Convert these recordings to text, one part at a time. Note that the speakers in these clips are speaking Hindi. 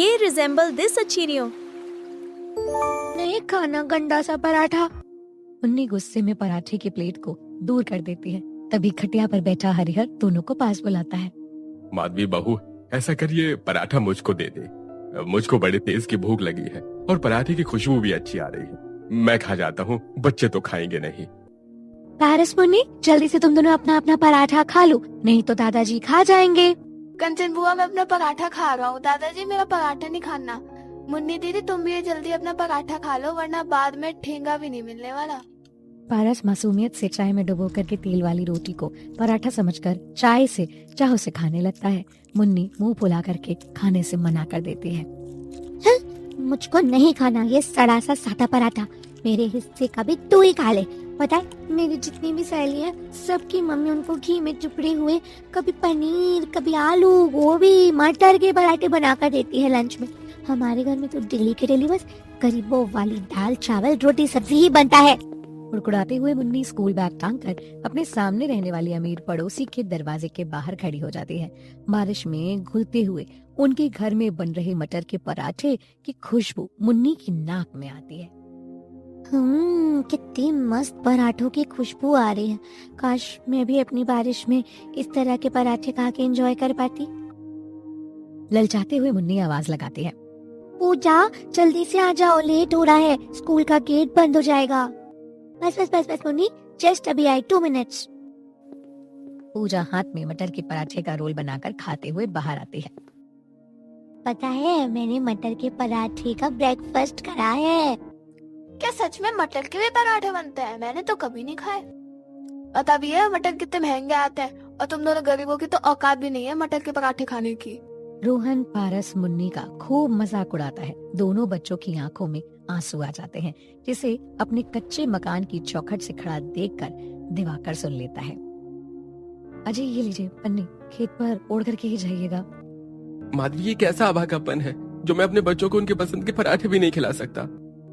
ये रिजेंबल दिस अचीनियो। नहीं खाना गंदा सा पराठा। मुन्नी गुस्से में पराठे की प्लेट को दूर कर देती है। तभी खटिया पर बैठा हरिहर दोनों को पास बुलाता है। माधवी बहू, ऐसा करिए पराठा मुझको दे दे। मुझको बड़े तेज की भूख लगी है और पराठे की खुशबू भी अच्छी आ रही है। मैं खा जाता हूँ, बच्चे तो खाएंगे नहीं। पारस मुन्नी, जल्दी से तुम दोनों अपना अपना पराठा खा लो, नहीं तो दादाजी खा जाएंगे। कंचन बुआ, मैं अपना पराठा खा रहा हूँ। दादाजी मेरा पराठा नहीं खाना। मुन्नी दीदी, तुम भी जल्दी अपना पराठा खा लो, वरना बाद में ठेंगा भी नहीं मिलने वाला। पारस मासूमियत से चाय में डुबो करके तेल वाली रोटी को पराठा समझकर चाय से चाहो से खाने लगता है। मुन्नी मुंह फुला करके खाने से मना कर देती है। मुझको नहीं खाना ये सड़ा सा सादा पराठा, मेरे हिस्से का भी तू ही खा ले। पता है मेरी जितनी भी सहेली है, सबकी मम्मी उनको घी में चुपड़े हुए कभी पनीर, कभी आलू, गोभी, मटर के पराठे बनाकर देती है लंच में। हमारे घर में तो डेली के डेली बस गरीबों वाली दाल चावल रोटी सब्जी ही बनता है। उड़कुड़ाते हुए मुन्नी स्कूल बैग टांग कर अपने सामने रहने वाली अमीर पड़ोसी के दरवाजे के बाहर खड़ी हो जाती है। बारिश में घुलते हुए उनके घर में बन रहे मटर के पराठे की खुशबू मुन्नी की नाक में आती है। कितनी मस्त पराठों की खुशबू आ रही है। काश मैं भी अपनी बारिश में इस तरह के पराठे खा के एंजॉय कर पाती। ललचाते हुए मुन्नी आवाज लगाती है। पूजा, जल्दी से आ जाओ, लेट हो रहा है, स्कूल का गेट बंद हो जाएगा। बस बस बस बस मुन्नी, जस्ट अभी आई, 2 मिनट्स। पूजा हाथ में मटर के पराठे का रोल बनाकर खाते हुए बाहर आती है। पता है मैंने मटर के पराठे का ब्रेकफास्ट करा है। क्या सच में मटर के भी पराठे बनते हैं? मैंने तो कभी नहीं खाए। पता भी है मटर कितने महंगे आते हैं, और तुम दोनों गरीबों की तो औकात भी नहीं है मटर के पराठे खाने की। रोहन पारस मुन्नी का खूब मजाक उड़ाता है। दोनों बच्चों की आंखों में आंसू आ जाते हैं, जिसे अपने कच्चे मकान की चौखट से खड़ा देखकर दिवाकर सुन लेता है। अजय, ये लीजिए पन्नी, खेत पर ओढ़ करके ही जाइएगा। माधवी, ये कैसा अभागापन है जो मैं अपने बच्चों को उनके पसंद के पराठे भी नहीं खिला सकता।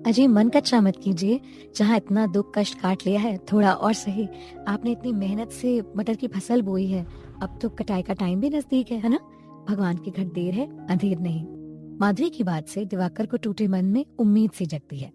अजय, मन कच्चा मत कीजिए। जहाँ इतना दुख कष्ट काट लिया है, थोड़ा और सही। आपने इतनी मेहनत से मटर की फसल बोई है, अब तो कटाई का टाइम भी नजदीक है ना? भगवान के घर देर है अंधेर नहीं। माधवी की बात से दिवाकर को टूटे मन में उम्मीद सी जगती है।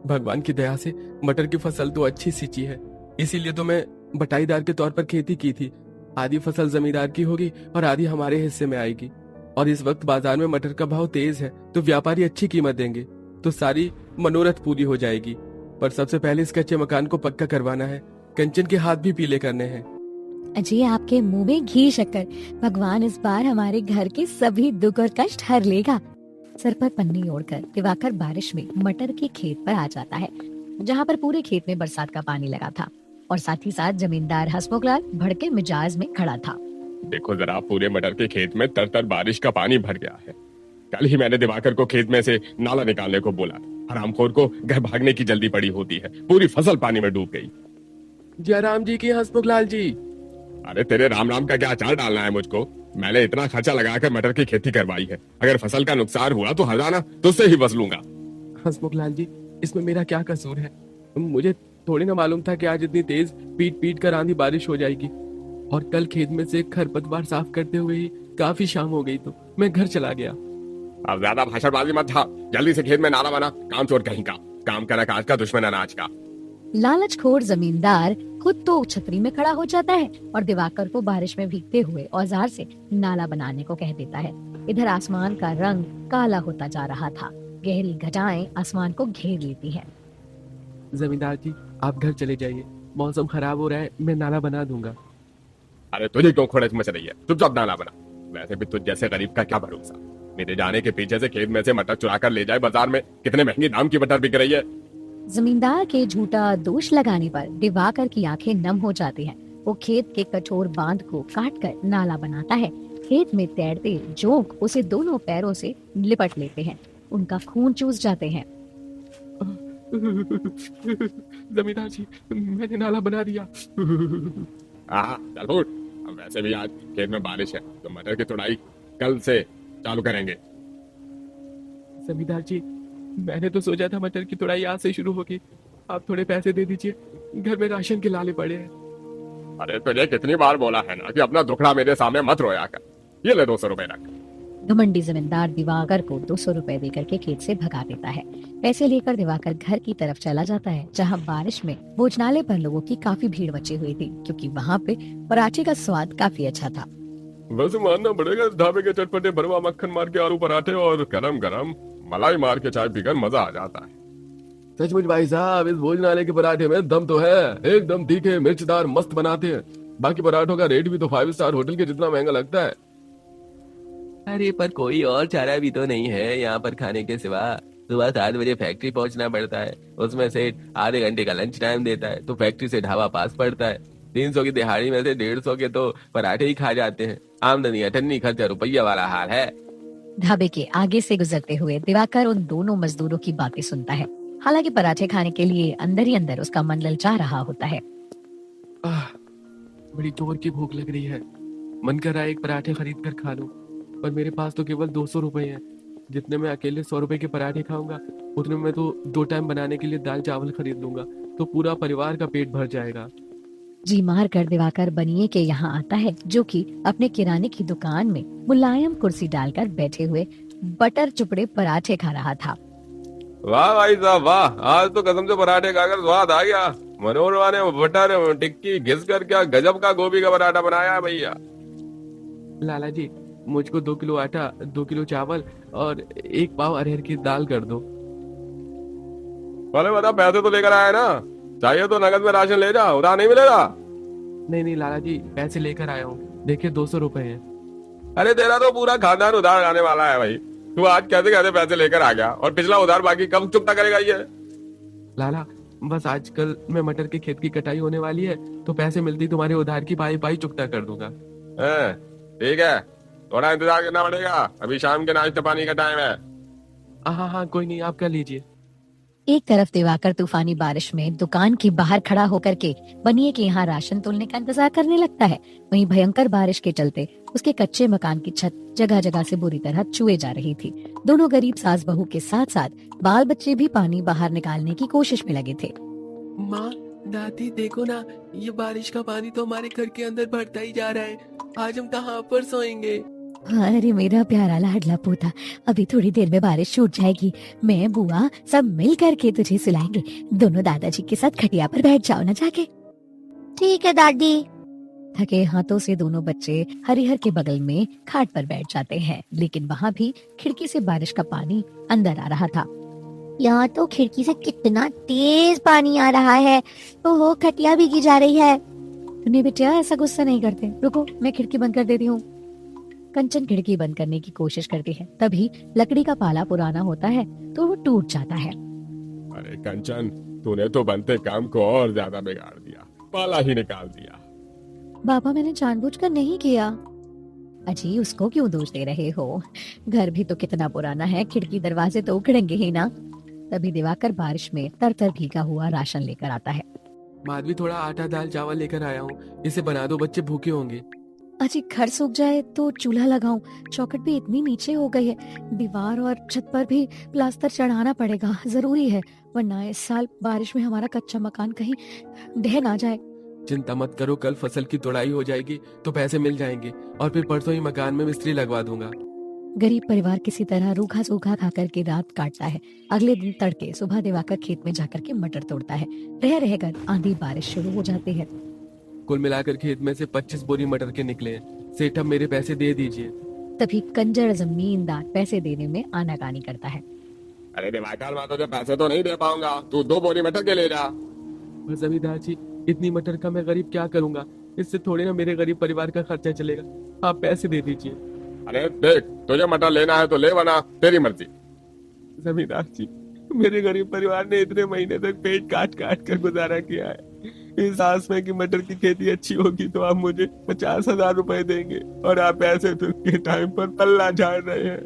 भगवान की दया से मटर की फसल तो अच्छी सींची है, इसीलिए तो मैं बटाईदार के तौर पर खेती की थी। आधी फसल जमींदार की होगी और आधी हमारे हिस्से में आएगी। और इस वक्त बाजार में मटर का भाव तेज है, तो व्यापारी अच्छी कीमत देंगे, तो सारी मनोरथ पूरी हो जाएगी। पर सबसे पहले इस कच्चे मकान को पक्का करवाना है। कंचन के हाथ भी पीले करने हैं। अजय, आपके मुंह में घी शक्कर। भगवान इस बार हमारे घर के सभी दुख और कष्ट हर लेगा। सर पर पन्नी ओढ़कर दिवाकर बारिश में मटर के खेत पर आ जाता है, जहाँ पर पूरे खेत में बरसात का पानी लगा था और साथ ही साथ जमींदार हसमुखलाल भड़के मिजाज में खड़ा था। देखो जरा, पूरे मटर के खेत में तर बारिश का पानी भर गया है। कल ही मैंने दिवाकर को खेत में से नाला निकालने को बोला। हरामखोर को घर भागने की जल्दी पड़ी होती है, पूरी फसल पानी में डूब गई। जयराम जी की हसमुखलाल जी। अरे तेरे राम राम का क्या अचार डालना है मुझको? मैंने इतना खर्चा लगाकर मटर की खेती करवाई है, अगर फसल का नुकसान हुआ तो हर्जाना तुझसे ही वसूलूंगा। हसमुखलाल जी, इसमें मेरा क्या कसूर है? मुझे थोड़ी ना मालूम था कि आज इतनी तेज पीट पीट कर आंधी बारिश हो जाएगी। और कल खेत में से खरपतवार साफ करते हुए ही काफी शाम हो गई, तो मैं घर चला गया। अब ज्यादा भाषणबाजी मत था, जल्दी से खेत में नाला बना, काम चोर कहीं का। काम करा काज का, दुश्मन अनाज का। लालचखोर जमींदार खुद तो छतरी में खड़ा हो जाता है और दिवाकर को बारिश में भीगते हुए औजार से नाला बनाने को कह देता है। इधर आसमान का रंग काला होता जा रहा था। गहरी घटाएं आसमान को घेर लेती है। जमींदार जी, आप घर चले जाइए, मौसम खराब हो रहा है, मैं नाला बना दूंगा। अरे तुझे क्यों खोड़च मच रही है? चुपचाप नाला बना। वैसे भी तुझ जैसे गरीब का क्या भरोसा, मेरे जाने के पीछे से खेत में से मटर चुरा कर ले जाए बाजार में। कितने महंगी दाम की मटर बिक रही है। जमींदार के झूठा दोष लगाने पर दिवाकर की आंखें नम हो जाती हैं। वो खेत के कठोर बांध को काटकर नाला बनाता है। खेत में तैरते जोंक उसे दोनों पैरों से लिपट लेते हैं। उनका खून चूस जाते हैं। जमींदार जी, मैंने नाला बना दिया। चल उठ। अब वैसे भी आज खेत में बारिश है, तो मटर की तुड़ाई कल से चालू करेंगे। जमींदार जी, मैंने तो सोचा था मटर की तुड़ाई आज से शुरू होगी। आप थोड़े पैसे दे दीजिए, घर में राशन के लाले पड़े हैं। अरे तुझे कितनी बार बोला है ना कि अपना दुखड़ा मेरे सामने मत रोया कर। ये ले 200 रुपए रख। घमंडी जमींदार दिवाकर को 200 रुपए देकर के खेत से भगा देता है। पैसे लेकर दिवाकर घर की तरफ चला जाता है, जहाँ बारिश में भोजनालय पर लोगों की काफी भीड़ मची हुई थी, क्योंकि वहाँ पे पराठे का स्वाद काफी अच्छा था। वैसे मानना पड़ेगा, इस ढाबे के चटपटे भरवा मक्खन मार के आलू पराठे और गरम गरम मलाई मार के चाय पीकर मजा आ जाता है। सचमुच भाई साहब, इस भोजनालय के पराठे में दम तो है। एकदम तीखे मिर्चदार मस्त बनाते हैं। बाकी पराठों का रेट भी तो 5 स्टार होटल के जितना महंगा लगता है। अरे पर कोई और चारा भी तो नहीं है यहाँ पर खाने के सिवा। सुबह 7 बजे फैक्ट्री पहुंचना पड़ता है, उसमें से आधे घंटे का लंच टाइम देता है, तो फैक्ट्री से ढाबा पास पड़ता है। 300 की दिहाड़ी में से 150 के तो पराठे ही खा जाते हैं। आमदनी अठन्नी, खर्चा रुपया वाला हाल है। ढाबे के आगे से गुजरते हुए दिवाकर उन दोनों मजदूरों की बातें सुनता है। हालांकि पराठे खाने के लिए अंदर ही अंदर उसका मन ललचा रहा होता है। बड़ी जोर की भूख लग रही है। मन कर रहा है एक पराठे खरीद कर खा लूं, पर मेरे पास तो केवल 200 रुपए हैं। जितने में अकेले 100 रुपए के पराठे खाऊंगा, उतने में तो 2 टाइम बनाने के लिए दाल चावल खरीद लूंगा, तो पूरा परिवार का पेट भर जाएगा। जी मार कर दिवाकर बनिए के यहाँ आता है, जो कि अपने किराने की दुकान में मुलायम कुर्सी डालकर बैठे हुए बटर चुपड़े पराठे खा रहा था। वाह भाई साहब वाह, आज तो कसम से पराठे खाकर स्वाद आ गया। मनोरमा ने बटर टिक्की घिस कर क्या गजब का गोभी का पराठा बनाया है भैया। लाला जी, मुझको 2 किलो आटा, 2 किलो चावल और 1 पाव अरहर की दाल कर दो। अरे बता, पैसे तो लेकर आया ना, चाहिए तो नगद में राशन ले जा, उधार नहीं मिलेगा। नहीं लाला जी, पैसे लेकर आया हूँ। देखिए 200 रुपए हैं। अरे तेरा तो पूरा खानदान उधार आने वाला है भाई। तू आज कैसे कैसे पैसे लेकर आ गया, और पिछला उधार बाकी कब चुकता करेगा ये? लाला, बस आजकल में मटर के खेत की कटाई होने वाली है, तो पैसे मिलती तुम्हारे उधार की पाई पाई चुकता कर दूंगा। ठीक है, थोड़ा इंतजार करना पड़ेगा, अभी शाम के नाश्ते पानी का टाइम है। हाँ, कोई नहीं, आप कर लीजिए। एक तरफ दिवाकर तूफानी बारिश में दुकान के बाहर खड़ा होकर के बनिए के यहाँ राशन तोलने का इंतजार करने लगता है। वहीं भयंकर बारिश के चलते उसके कच्चे मकान की छत जगह जगह से बुरी तरह छुए जा रही थी। दोनों गरीब सास बहू के साथ साथ बाल बच्चे भी पानी बाहर निकालने की कोशिश में लगे थे। माँ, दादी देखो ना, ये बारिश का पानी तो हमारे घर के अंदर भरता ही जा रहा है। आज हम कहाँ पर सोएंगे? अरे मेरा प्यारा लाडला पोता, अभी थोड़ी देर में बारिश छूट जाएगी। मैं बुआ सब मिल करके तुझे सुलाएंगे। दोनों दादाजी के साथ खटिया पर बैठ जाओ ना जाके। ठीक है दादी। थके हाथों से दोनों बच्चे हरिहर के बगल में खाट पर बैठ जाते हैं, लेकिन वहाँ भी खिड़की से बारिश का पानी अंदर आ रहा था। यहाँ तो खिड़की से कितना तेज पानी आ रहा है, तो हो खटिया भीगी जा रही है। तूने बेटा ऐसा गुस्सा नहीं करते, रुको मैं खिड़की बंद कर देती हूँ। कंचन खिड़की बंद करने की कोशिश करती है, तभी लकड़ी का पाला पुराना होता है तो वो टूट जाता है। अरे कंचन, तूने तो बनते काम को और ज्यादा बिगाड़ दिया, पाला ही निकाल दिया। बाबा मैंने जानबूझकर नहीं किया। अजी उसको क्यों दोष दे रहे हो? घर भी तो कितना पुराना है, खिड़की दरवाजे तो उखड़ेंगे ही ना। तभी दिवाकर बारिश में तर भीगा हुआ राशन लेकर आता है। माधवी, थोड़ा आटा दाल चावल लेकर आया हूँ, इसे बना दो, बच्चे भूखे होंगे। अजी घर सूख जाए तो चूल्हा लगाऊं, चौखट भी इतनी नीचे हो गई है, दीवार और छत पर भी प्लास्टर चढ़ाना पड़ेगा, जरूरी है, वरना इस साल बारिश में हमारा कच्चा मकान कहीं ढह ना जाए। चिंता मत करो, कल फसल की तुड़ाई हो जाएगी तो पैसे मिल जाएंगे, और फिर परसों ही मकान में मिस्त्री लगवा दूंगा। गरीब परिवार किसी तरह रूखा सूखा खाकर के रात काटता है। अगले दिन तड़के सुबह दिवाकर खेत में जाकर के मटर तोड़ता है। रह कर आंधी बारिश शुरू हो जाती है। कुल मिलाकर खेत में से 25 बोरी मटर के निकले हैं। सेठ, अब मेरे पैसे दे दीजिए। तभी कंजर जमींदार पैसे देने में आनाकानी करता है। अरे दिवाकर, मैं तुझे पैसे तो नहीं दे पाऊंगा, तू 2 बोरी मटर के ले जा। पर जमींदार जी, इतनी मटर का मैं गरीब क्या करूंगा? इससे थोड़ी ना मेरे गरीब परिवार का खर्चा चलेगा। आप पैसे दे दीजिए। अरे देख, तुझे मटर लेना है तो ले, वरना तेरी मर्जी। जमींदार जी, मेरे गरीब परिवार ने इतने महीने तक पेट काट काट कर गुजारा किया है। इस आस में कि मटर की खेती अच्छी होगी तो आप मुझे 50,000 रुपए देंगे, और आप ऐसे तो के टाइम पर पल्ला झाड़ रहे हैं।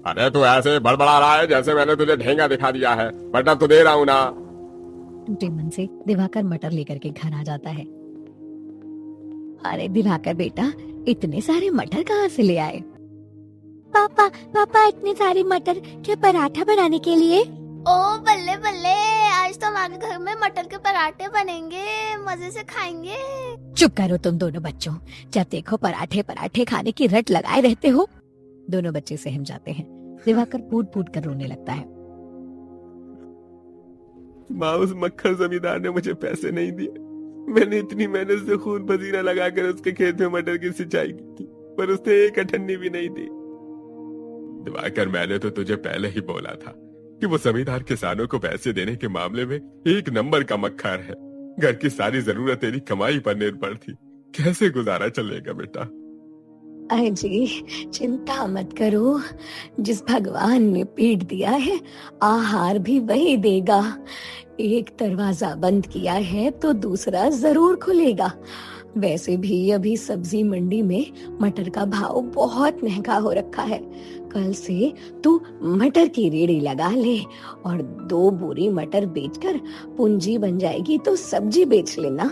अरे तू ऐसे बड़बड़ा रहा है जैसे मैंने तुझे ढेंगा दिखा दिया है। मटर तो दे रहा हूँ ना। टूटे मन से दिवाकर मटर लेकर के घर आ जाता है। अरे दिवाकर बेटा, इतने सारे मटर कहाँ से ले आए? पापा इतने सारे मटर के पराठा बनाने के लिए। ओ बल्ले बल्ले, आज तो हमारे घर में मटर के पराठे बनेंगे, मजे से खाएंगे। चुप करो तुम दोनों बच्चों, जब देखो पराठे पराठे खाने की रट लगाए रहते हो। दोनों बच्चे सहम जाते हैं। दिवाकर फूट फूट कर रोने लगता है। माँ, उस मक्खर जमींदार ने मुझे पैसे नहीं दिए। मैंने इतनी मेहनत से खून पसीना लगाकर उसके खेत में मटर की सिंचाई की थी, पर उसने एक अठन्नी भी नहीं दी। दिवाकर, मैंने तो तुझे पहले ही बोला था कि वो जमींदार किसानों को पैसे देने के मामले में एक नंबर का मक्खर है। घर की सारी जरूरत तेरी कमाई पर निर्भर थी। कैसे गुजारा चलेगा बेटा? अजी, चिंता मत करो, जिस भगवान ने पेट दिया है आहार भी वही देगा। एक दरवाजा बंद किया है तो दूसरा जरूर खुलेगा। वैसे भी अभी सब्जी मंडी में मटर का भाव बहुत महंगा हो रखा है। कल से तू मटर की रेड़ी लगा ले और 2 बोरी मटर बेचकर पूंजी बन जाएगी तो सब्जी बेच लेना।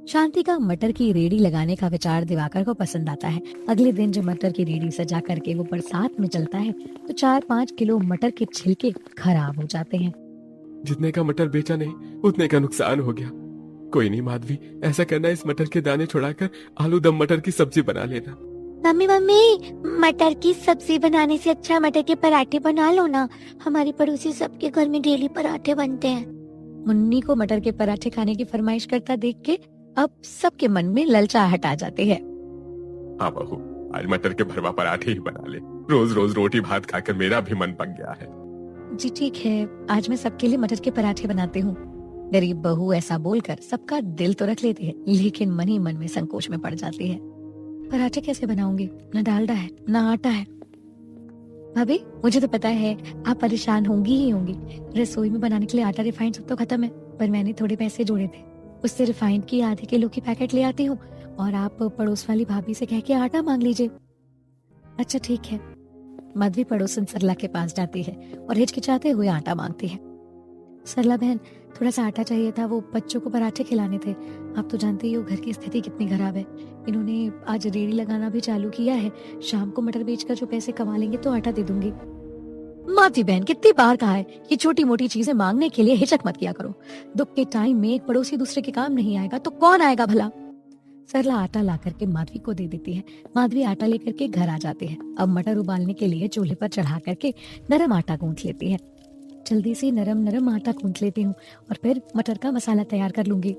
शांति का मटर की रेड़ी लगाने का विचार दिवाकर को पसंद आता है। अगले दिन जब मटर की रेड़ी सजा करके वो बरसात में चलता है तो 4-5 किलो मटर के छिलके खराब हो जाते हैं। जितने का मटर बेचा नहीं उतने का नुकसान हो गया। कोई नहीं माधवी, ऐसा करना, इस मटर के दाने छुड़ाकर आलू दम मटर की सब्जी बना लेना। मम्मी मम्मी, मटर की सब्जी बनाने से अच्छा मटर के पराठे बना लो ना। हमारी पड़ोसी सबके घर में डेली पराठे बनते हैं। मुन्नी को मटर के पराठे खाने की फरमाइश करता देख के अब सबके मन में ललचाहट आ जाती है। हाँ बहू, आज मटर के भरवा पराठे ही बना ले। रोज रोज रोटी भात खाकर मेरा भी मन पक गया है। जी ठीक है, आज मैं सबके लिए मटर के पराठे बनाती हूँ। गरीब बहू ऐसा बोलकर सबका दिल तो रख लेती है, लेकिन मन ही मन में संकोच में पड़ जाती है। पराठे कैसे बनाऊंगी? न डालडा है न आटा है। भाभी, मुझे तो पता है आप परेशान होंगी ही होंगी। रसोई में बनाने के लिए आटा रिफाइंड सब तो खत्म है, पर मैंने थोड़े पैसे जोड़े थे, उससे रिफाइंड की आधे किलो की पैकेट ले आती हूँ और आप पड़ोस वाली भाभी से कह के आटा मांग लीजिए। अच्छा ठीक है। माधवी पड़ोसन सरला के पास जाती है और हिचकिचाते हुए आटा मांगती है। सरला बहन, थोड़ा सा आटा चाहिए था, वो बच्चों को पराठे खिलाने थे। आप तो जानते ही हो घर की स्थिति कितनी खराब है। इन्होंने आज रेड़ी लगाना भी चालू किया है। शाम को मटर बेचकर जो पैसे कमा लेंगे तो आटा दे दूंगी। माधवी बहन, कितनी बार कहा है ये छोटी मोटी चीजें मांगने के लिए हिचक मत किया करो। दुख के टाइम में एक पड़ोसी दूसरे के काम नहीं आएगा तो कौन आएगा भला? सरला आटा ला करके माधवी को दे देती है। माधवी आटा लेकर के घर आ जाती है। अब मटर उबालने के लिए चूल्हे पर चढ़ा करके नरम आटा गूंथ लेती है। जल्दी से नरम नरम आटा गूंथ लेती हूँ और फिर मटर का मसाला तैयार कर लूंगी।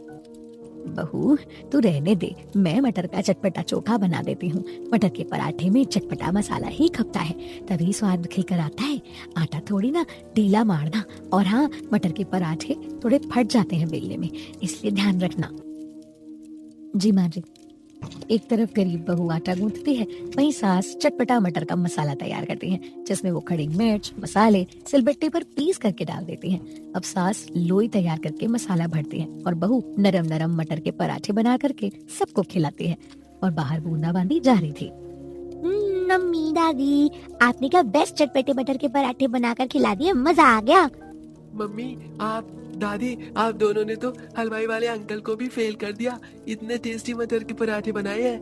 बहू, तू रहने दे, मैं मटर का चटपटा चोखा बना देती हूँ। मटर के पराठे में चटपटा मसाला ही खपता है, तभी स्वाद खिलकर आता है। आटा थोड़ी ना ढीला मारना। और हाँ, मटर के पराठे थोड़े फट जाते हैं बेलने में, इसलिए ध्यान रखना। जी माँ जी। एक तरफ गरीब बहू आटा गूंथती है, वहीं सास चटपटा मटर का मसाला तैयार करती हैं, जिसमें वो खड़ी मिर्च मसाले सिलबट्टे पर पीस करके डाल देती हैं। अब सास लोई तैयार करके मसाला भरती है और बहू नरम नरम मटर के पराठे बना करके सबको खिलाती है। और बाहर बूंदाबांदी जारी थी। मम्मी दादी, आपने क्या बेस्ट चटपटे मटर के पराठे बनाकर खिला दिए, मजा आ गया। मम्मी, आप, दादी, आप दोनों ने तो हलवाई वाले अंकल को भी फेल कर दिया। इतने टेस्टी मटर के पराठे बनाए हैं।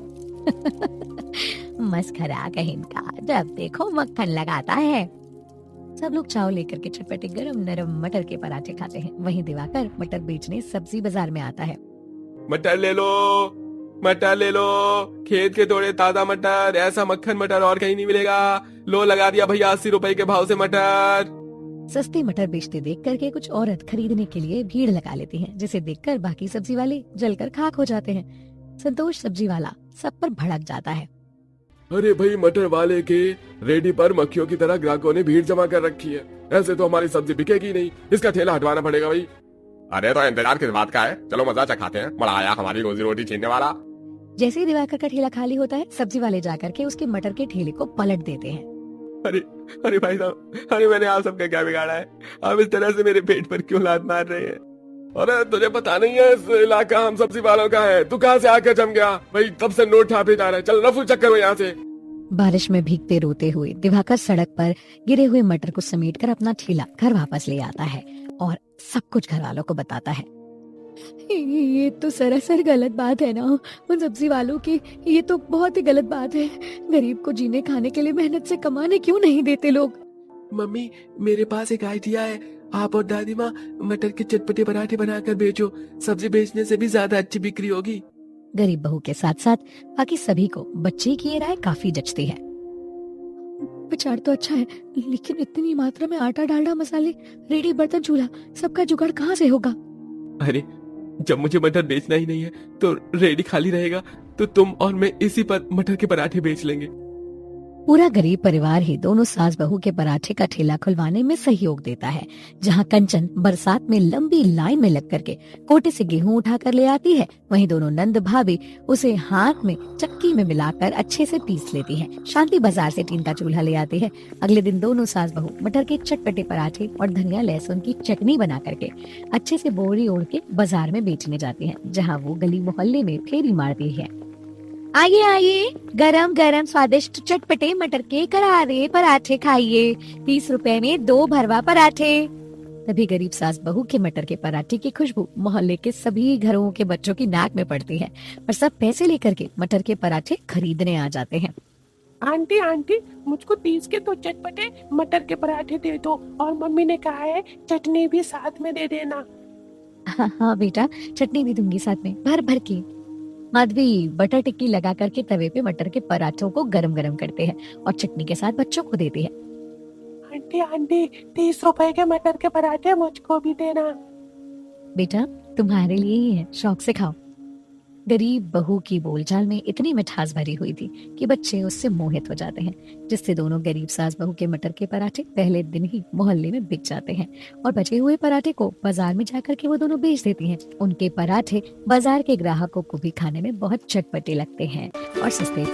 मस्खरा कहीं का, जब देखो मक्खन लगाता है। सब लोग चाव लेकर के चटपटे गरम नरम मटर के पराठे खाते हैं। वहीं दिवाकर मटर बेचने सब्जी बाजार में आता है। मटर ले लो, मटर ले लो, खेत के तोड़े ताजा मटर, ऐसा मक्खन मटर और कहीं नहीं मिलेगा। लो, लगा दिया भैया 80 रुपए के भाव से मटर। सस्ते मटर बेचते देख करके कुछ औरत खरीदने के लिए भीड़ लगा लेती हैं, जिसे देखकर बाकी सब्जी वाले जलकर खाक हो जाते हैं। संतोष सब्जी वाला सब पर भड़क जाता है। अरे भाई, मटर वाले के रेडी पर मक्खियों की तरह ग्राहकों ने भीड़ जमा कर रखी है। ऐसे तो हमारी सब्जी बिकेगी नहीं, इसका ठेला हटवाना पड़ेगा भाई। अरे तो इंतजार किस बात का है, चलो मजा चखाते हैं। बड़ा आया हमारी रोजी रोटी छीनने वाला। जैसे ही दिवाकर का ठेला खाली होता है, सब्जी वाले जाकर के उसके मटर के ठेले को पलट देते हैं। अरे भाई साहब, अरे मैंने आप सबका क्या बिगाड़ा है? आप इस तरह से मेरे पेट पर क्यों लात मार रहे हैं? अरे तुझे पता नहीं है इस इलाका हम सब्जी वालों का है? तू कहाँ से आकर जम गया भाई? तब से नोट छापे जा रहे हैं। चल रफू चक्कर हो यहाँ से। बारिश में भीगते रोते हुए दिवाकर सड़क पर गिरे हुए मटर को समेटकर अपना ठेला घर वापस ले आता है और सब कुछ घर वालों को बताता है। ये तो सरासर गलत बात है ना उन सब्जी वालों की, ये तो बहुत ही गलत बात है। गरीब को जीने खाने के लिए मेहनत से कमाने क्यों नहीं देते लोग? मम्मी, मेरे पास एक आइडिया है। आप और दादी माँ मटर के चटपटे पराठे बनाकर बेचो, सब्जी बेचने से भी ज्यादा अच्छी बिक्री होगी। गरीब बहू के साथ साथ बाकी सभी को बच्चे की ये राय काफी जचती है। विचार तो अच्छा है, लेकिन इतनी मात्रा में आटा, डालडा, मसाले, रेडी, बर्तन, चूल्हा, सबका जुगाड़ कहाँ से होगा? अरे जब मुझे मटर बेचना ही नहीं है तो रेडी खाली रहेगा, तो तुम और मैं इसी पर मटर के पराठे बेच लेंगे। पूरा गरीब परिवार ही दोनों सास बहू के पराठे का ठेला खुलवाने में सहयोग देता है। जहाँ कंचन बरसात में लंबी लाइन में लग करके कोटे से गेहूं उठा कर ले आती है, वहीं दोनों नंद भाभी उसे हाथ में चक्की में मिलाकर अच्छे से पीस लेती है। शांति बाजार से टीन का चूल्हा ले आती है। अगले दिन दोनों सास बहू मटर के चटपटे पराठे और धनिया लहसुन की चटनी बना करके अच्छे से बोरी ओढ़ के बाजार में बेचने जाती है, जहाँ वो गली मोहल्ले में फेरी मारती है। आइए आइए, गरम गरम स्वादिष्ट चटपटे मटर के करारे पराठे खाइए, 30 रुपए में 2 भरवा पराठे। तभी गरीब सास बहू के मटर के पराठे की खुशबू मोहल्ले के सभी घरों के बच्चों की नाक में पड़ती है और सब पैसे लेकर के मटर के पराठे खरीदने आ जाते हैं। आंटी आंटी, मुझको 30 के तो चटपटे मटर के पराठे दे दो, और मम्मी ने कहा है चटनी भी साथ में दे देना। हाँ बेटा, चटनी भी दूंगी साथ में, भर भर के। माधवी बटर टिक्की लगा करके तवे पे मटर के पराठों को गरम गरम करते हैं और चटनी के साथ बच्चों को देती है। आंटी आंटी, 30 रुपए के मटर के पराठे मुझको भी देना। बेटा तुम्हारे लिए ही है, शौक से खाओ। गरीब बहू की बोलचाल में इतनी मिठास भरी हुई थी कि बच्चे उससे मोहित हो जाते हैं, जिससे दोनों गरीब सास बहू के मटर के पराठे पहले दिन ही मोहल्ले में बिक जाते हैं और बचे हुए पराठे को बाजार में जाकर के वो दोनों बेच देती हैं। उनके पराठे बाजार के ग्राहकों को भी खाने में बहुत चटपटे लगते हैं और सस्ते।